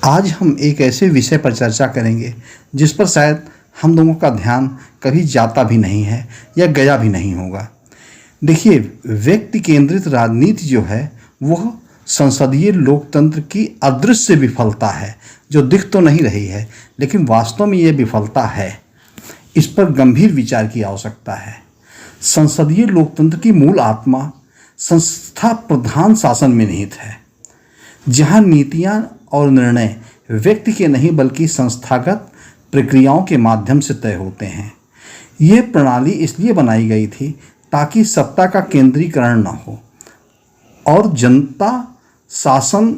आज हम एक ऐसे विषय पर चर्चा करेंगे जिस पर शायद हम लोगों का ध्यान कभी जाता भी नहीं है या गया भी नहीं होगा। देखिए, व्यक्ति केंद्रित राजनीति जो है वह संसदीय लोकतंत्र की अदृश्य विफलता है, जो दिख तो नहीं रही है लेकिन वास्तव में यह विफलता है। इस पर गंभीर विचार की आवश्यकता है। संसदीय लोकतंत्र की मूल आत्मा संस्था प्रधान शासन में निहित है, जहां नीतियां और निर्णय व्यक्ति के नहीं बल्कि संस्थागत प्रक्रियाओं के माध्यम से तय होते हैं। यह प्रणाली इसलिए बनाई गई थी ताकि सत्ता का केंद्रीकरण न हो और जनता शासन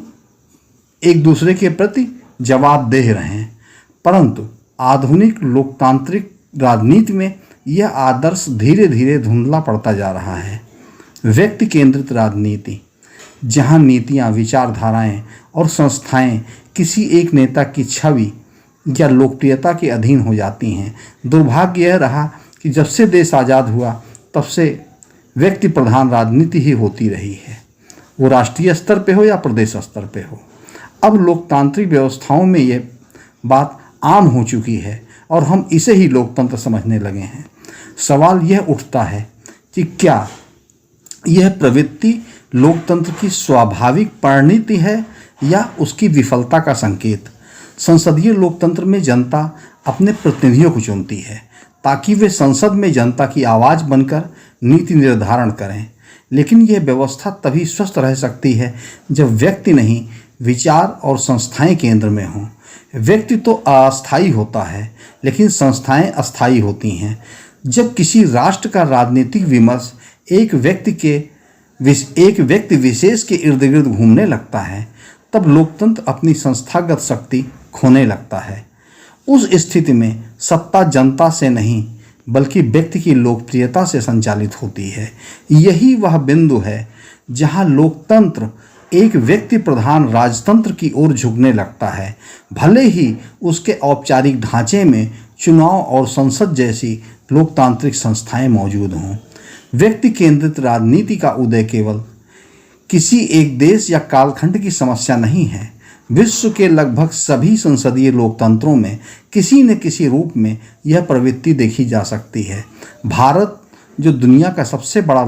एक दूसरे के प्रति जवाबदेह रहें। परंतु आधुनिक लोकतांत्रिक राजनीति में यह आदर्श धीरे धीरे धुंधला पड़ता जा रहा है। व्यक्ति केंद्रित राजनीति, जहां नीतियां, विचारधाराएं और संस्थाएं किसी एक नेता की छवि या लोकप्रियता के अधीन हो जाती हैं। दुर्भाग्य यह रहा कि जब से देश आज़ाद हुआ तब से व्यक्ति प्रधान राजनीति ही होती रही है, वो राष्ट्रीय स्तर पे हो या प्रदेश स्तर पे हो। अब लोकतांत्रिक व्यवस्थाओं में यह बात आम हो चुकी है और हम इसे ही लोकतंत्र समझने लगे हैं। सवाल यह उठता है कि क्या यह प्रवृत्ति लोकतंत्र की स्वाभाविक परिणति है या उसकी विफलता का संकेत। संसदीय लोकतंत्र में जनता अपने प्रतिनिधियों को चुनती है ताकि वे संसद में जनता की आवाज़ बनकर नीति निर्धारण करें, लेकिन यह व्यवस्था तभी स्वस्थ रह सकती है जब व्यक्ति नहीं, विचार और संस्थाएं केंद्र में हों। व्यक्ति तो अस्थायी होता है लेकिन संस्थाएं अस्थायी होती हैं। जब किसी राष्ट्र का राजनीतिक विमर्श एक व्यक्ति विशेष के इर्द गिर्द घूमने लगता है, तब लोकतंत्र अपनी संस्थागत शक्ति खोने लगता है। उस स्थिति में सत्ता जनता से नहीं बल्कि व्यक्ति की लोकप्रियता से संचालित होती है। यही वह बिंदु है जहां लोकतंत्र एक व्यक्ति प्रधान राजतंत्र की ओर झुकने लगता है, भले ही उसके औपचारिक ढांचे में चुनाव और संसद जैसी लोकतांत्रिक संस्थाएं मौजूद हों। व्यक्ति केंद्रित राजनीति का उदय केवल किसी एक देश या कालखंड की समस्या नहीं है। विश्व के लगभग सभी संसदीय लोकतंत्रों में किसी न किसी रूप में यह प्रवृत्ति देखी जा सकती है। भारत, जो दुनिया का सबसे बड़ा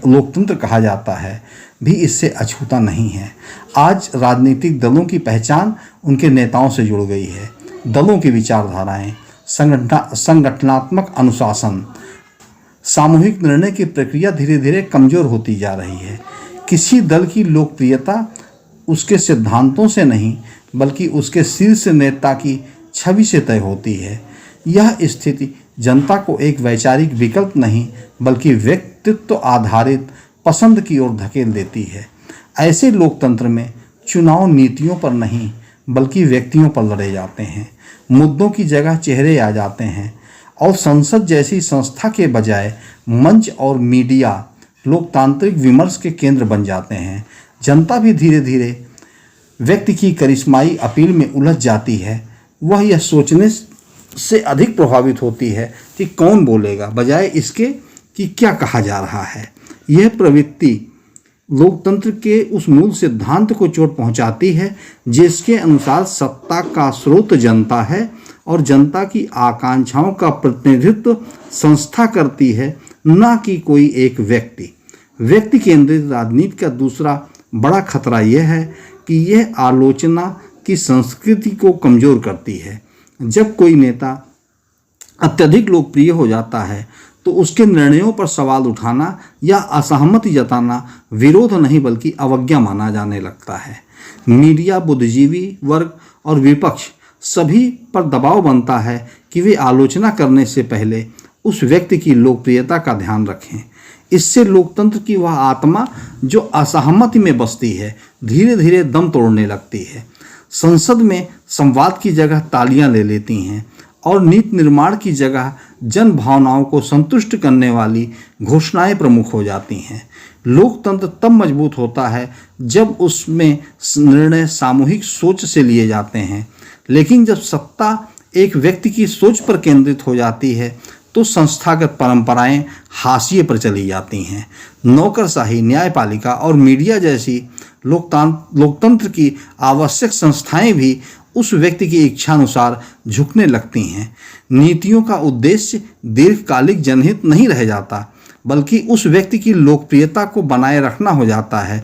लोकतंत्र कहा जाता है, भी इससे अछूता नहीं है। आज राजनीतिक दलों की पहचान उनके नेताओं से जुड़ गई है। दलों की विचारधाराएं, संगठनात्मक अनुशासन, सामूहिक निर्णय की प्रक्रिया धीरे धीरे कमज़ोर होती जा रही है। किसी दल की लोकप्रियता उसके सिद्धांतों से नहीं बल्कि उसके शीर्ष नेता की छवि से तय होती है। यह स्थिति जनता को एक वैचारिक विकल्प नहीं बल्कि व्यक्तित्व आधारित पसंद की ओर धकेल देती है। ऐसे लोकतंत्र में चुनाव नीतियों पर नहीं बल्कि व्यक्तियों पर लड़े जाते हैं। मुद्दों की जगह चेहरे आ जाते हैं और संसद जैसी संस्था के बजाय मंच और मीडिया लोकतांत्रिक विमर्श के केंद्र बन जाते हैं। जनता भी धीरे धीरे व्यक्ति की करिश्माई अपील में उलझ जाती है। वह यह सोचने से अधिक प्रभावित होती है कि कौन बोलेगा, बजाय इसके कि क्या कहा जा रहा है। यह प्रवृत्ति लोकतंत्र के उस मूल सिद्धांत को चोट पहुंचाती है जिसके अनुसार सत्ता का स्रोत जनता है और जनता की आकांक्षाओं का प्रतिनिधित्व संस्था करती है, न कि कोई एक व्यक्ति। व्यक्ति केंद्रित राजनीति का दूसरा बड़ा खतरा यह है कि यह आलोचना की संस्कृति को कमज़ोर करती है। जब कोई नेता अत्यधिक लोकप्रिय हो जाता है तो उसके निर्णयों पर सवाल उठाना या असहमति जताना विरोध नहीं बल्कि अवज्ञा माना जाने लगता है। मीडिया, बुद्धिजीवी वर्ग और विपक्ष सभी पर दबाव बनता है कि वे आलोचना करने से पहले उस व्यक्ति की लोकप्रियता का ध्यान रखें। इससे लोकतंत्र की वह आत्मा जो असहमति में बसती है धीरे धीरे दम तोड़ने लगती है। संसद में संवाद की जगह तालियां ले लेती हैं और नीति निर्माण की जगह जन भावनाओं को संतुष्ट करने वाली घोषणाएं प्रमुख हो जाती हैं। लोकतंत्र तब मजबूत होता है जब उसमें निर्णय सामूहिक सोच से लिए जाते हैं, लेकिन जब सत्ता एक व्यक्ति की सोच पर केंद्रित हो जाती है तो संस्थागत परंपराएं हाशिए पर चली जाती हैं। नौकरशाही, न्यायपालिका और मीडिया जैसी लोकतंत्र की आवश्यक संस्थाएं भी उस व्यक्ति की इच्छानुसार झुकने लगती हैं। नीतियों का उद्देश्य दीर्घकालिक जनहित नहीं रह जाता, बल्कि उस व्यक्ति की लोकप्रियता को बनाए रखना हो जाता है।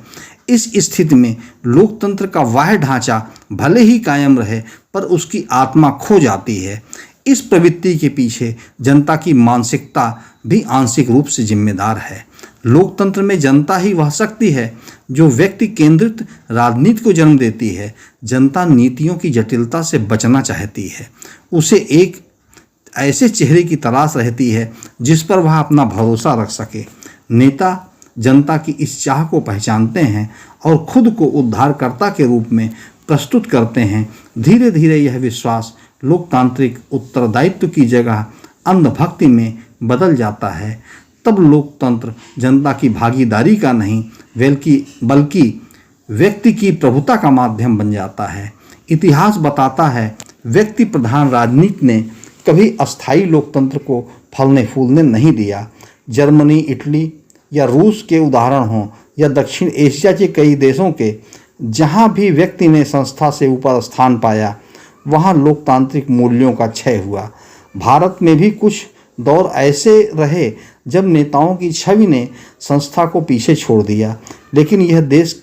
इस स्थिति में लोकतंत्र का वह ढांचा भले ही कायम रहे, पर उसकी आत्मा खो जाती है। इस प्रवृत्ति के पीछे जनता की मानसिकता भी आंशिक रूप से जिम्मेदार है। लोकतंत्र में जनता ही वह शक्ति है जो व्यक्ति केंद्रित राजनीति को जन्म देती है। जनता नीतियों की जटिलता से बचना चाहती है। उसे एक ऐसे चेहरे की तलाश रहती है जिस पर वह अपना भरोसा रख सके। नेता जनता की इस चाह को पहचानते हैं और खुद को उद्धारकर्ता के रूप में प्रस्तुत करते हैं। धीरे धीरे यह विश्वास लोकतांत्रिक उत्तरदायित्व की जगह अंधभक्ति में बदल जाता है। तब लोकतंत्र जनता की भागीदारी का नहीं बल्कि व्यक्ति की प्रभुता का माध्यम बन जाता है। इतिहास बताता है व्यक्ति प्रधान राजनीति ने कभी अस्थायी लोकतंत्र को फलने फूलने नहीं दिया। जर्मनी, इटली या रूस के उदाहरण हों या दक्षिण एशिया के कई देशों के, जहाँ भी व्यक्ति ने संस्था से ऊपर स्थान पाया वहाँ लोकतांत्रिक मूल्यों का क्षय हुआ। भारत में भी कुछ दौर ऐसे रहे जब नेताओं की छवि ने संस्था को पीछे छोड़ दिया, लेकिन यह देश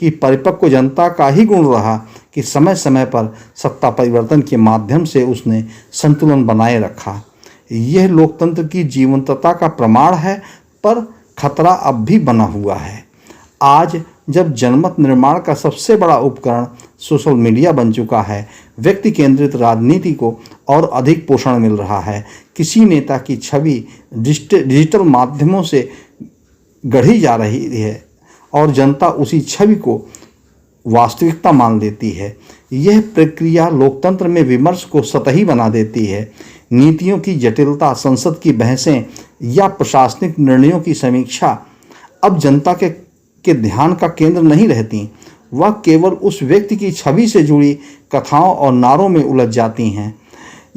की परिपक्व जनता का ही गुण रहा कि समय समय पर सत्ता परिवर्तन के माध्यम से उसने संतुलन बनाए रखा। यह लोकतंत्र की जीवंतता का प्रमाण है, पर खतरा अब भी बना हुआ है। आज जब जनमत निर्माण का सबसे बड़ा उपकरण सोशल मीडिया बन चुका है, व्यक्ति केंद्रित राजनीति को और अधिक पोषण मिल रहा है। किसी नेता की छवि डिजिटल माध्यमों से गढ़ी जा रही है और जनता उसी छवि को वास्तविकता मान लेती है। यह प्रक्रिया लोकतंत्र में विमर्श को सतही बना देती है। नीतियों की जटिलता, संसद की बहसें या प्रशासनिक निर्णयों की समीक्षा अब जनता के ध्यान का केंद्र नहीं रहती। वह केवल उस व्यक्ति की छवि से जुड़ी कथाओं और नारों में उलझ जाती हैं।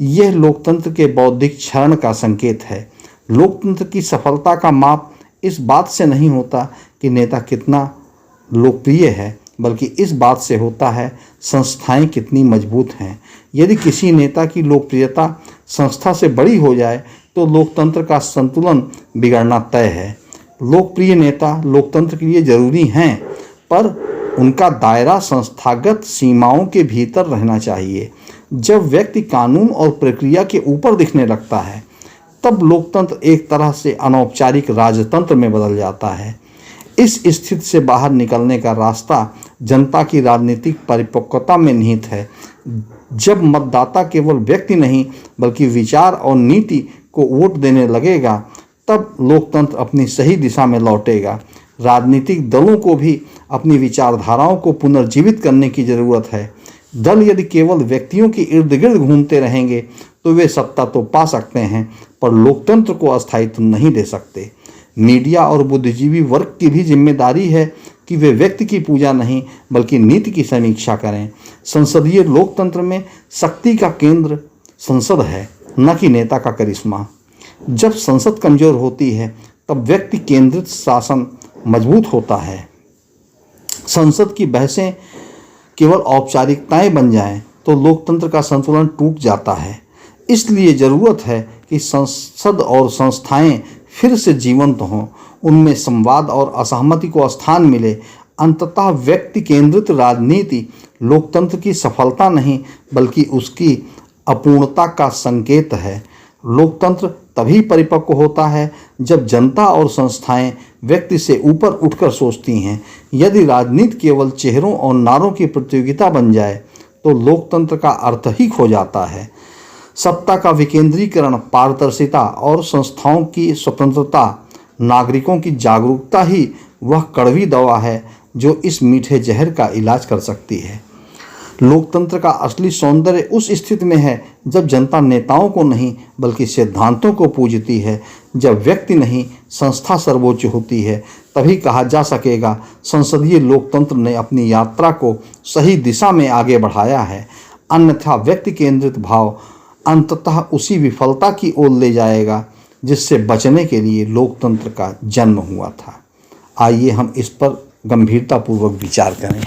यह लोकतंत्र के बौद्धिक क्षरण का संकेत है। लोकतंत्र की सफलता का माप इस बात से नहीं होता कि नेता कितना लोकप्रिय है, बल्कि इस बात से होता है संस्थाएं कितनी मजबूत हैं। यदि किसी नेता की लोकप्रियता संस्था से बड़ी हो जाए तो लोकतंत्र का संतुलन बिगड़ना तय है। लोकप्रिय नेता लोकतंत्र के लिए जरूरी हैं, पर उनका दायरा संस्थागत सीमाओं के भीतर रहना चाहिए। जब व्यक्ति कानून और प्रक्रिया के ऊपर दिखने लगता है, तब लोकतंत्र एक तरह से अनौपचारिक राजतंत्र में बदल जाता है। इस स्थिति से बाहर निकलने का रास्ता जनता की राजनीतिक परिपक्वता में निहित है। जब मतदाता केवल व्यक्ति नहीं बल्कि विचार और नीति को वोट देने लगेगा, तब लोकतंत्र अपनी सही दिशा में लौटेगा। राजनीतिक दलों को भी अपनी विचारधाराओं को पुनर्जीवित करने की ज़रूरत है। दल यदि केवल व्यक्तियों के इर्द गिर्द घूमते रहेंगे तो वे सत्ता तो पा सकते हैं, पर लोकतंत्र को अस्थायित्व नहीं दे सकते। मीडिया और बुद्धिजीवी वर्ग की भी जिम्मेदारी है कि वे व्यक्ति की पूजा नहीं बल्कि नीति की समीक्षा करें। संसदीय लोकतंत्र में शक्ति का केंद्र संसद है, न कि नेता का करिश्मा। जब संसद कमजोर होती है तब व्यक्ति केंद्रित शासन मजबूत होता है। संसद की बहसें केवल औपचारिकताएं बन जाएं तो लोकतंत्र का संतुलन टूट जाता है। इसलिए ज़रूरत है कि संसद और संस्थाएं फिर से जीवंत हों, उनमें संवाद और असहमति को स्थान मिले। अंततः व्यक्ति केंद्रित राजनीति लोकतंत्र की सफलता नहीं बल्कि उसकी अपूर्णता का संकेत है। लोकतंत्र तभी परिपक्व होता है जब जनता और संस्थाएं व्यक्ति से ऊपर उठकर सोचती हैं। यदि राजनीति केवल चेहरों और नारों की प्रतियोगिता बन जाए तो लोकतंत्र का अर्थ ही खो जाता है। सत्ता का विकेंद्रीकरण, पारदर्शिता और संस्थाओं की स्वतंत्रता, नागरिकों की जागरूकता ही वह कड़वी दवा है जो इस मीठे जहर का इलाज कर सकती है। लोकतंत्र का असली सौंदर्य उस स्थिति में है जब जनता नेताओं को नहीं बल्कि सिद्धांतों को पूजती है। जब व्यक्ति नहीं संस्था सर्वोच्च होती है, तभी कहा जा सकेगा संसदीय लोकतंत्र ने अपनी यात्रा को सही दिशा में आगे बढ़ाया है। अन्यथा व्यक्ति केंद्रित भाव अंततः उसी विफलता की ओर ले जाएगा जिससे बचने के लिए लोकतंत्र का जन्म हुआ था। आइए हम इस पर गंभीरतापूर्वक विचार करें।